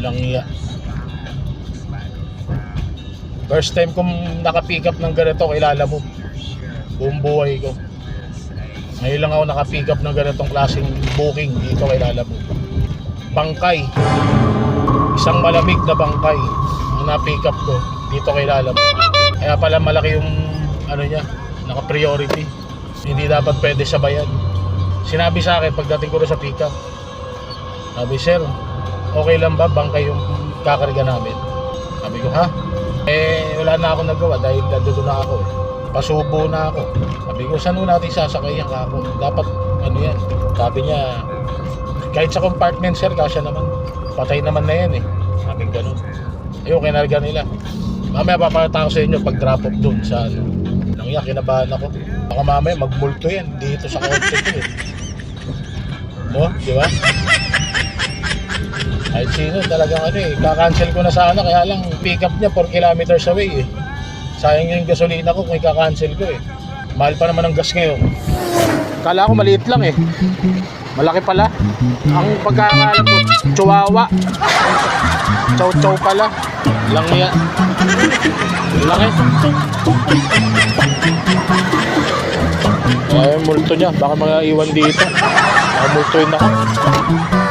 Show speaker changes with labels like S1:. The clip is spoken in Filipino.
S1: Lang iya. First time kong naka-pick up ng ganito, kilala mo. Buong buhay ko. Ngayon lang ako naka-pick up ng ganitong klaseng booking dito, kilala mo. Bangkay. Isang malamig na bangkay ang na-pick up ko dito, kilala mo. Kaya pala malaki yung ano niya, naka-priority. Hindi dapat pwede sabayan. Sinabi sa akin pagdating ko na sa pick up, sabi, sir, okay lang ba bangkay yung kakarga namin? Sabi ko, ha? Wala na ako nagawa dahil nandito na ako. Pasubo na ako. Sabi ko, saan mo natin sasakay ang kako? Dapat ano yan? Sabi niya, kahit sa compartment, sir, kasya naman. Patay naman na yan eh. Sabi ko ganun. Ayun, kinarga nila. Mamaya papakita ko sa inyo pag drop off dun sa ano. Nangya, kinabahan ako. Baka mamaya magmulto yan dito sa kotse ko eh. No? Di ba? Kahit sino talagang ano eh, kakancel ko na sana, kaya lang pick up niya 4 kilometers away eh. Sayang yung gasolina ko kung ika-cancel ko eh. Mahal pa naman ang gas ngayon. Kala ko maliit lang eh. Malaki pala. Ang pagkakaalam ko, chihuahua. Chow-chow pala. Lang yan. Laki. Kaya yung multo niya, baka mga iwan dito. Baka multoin ako.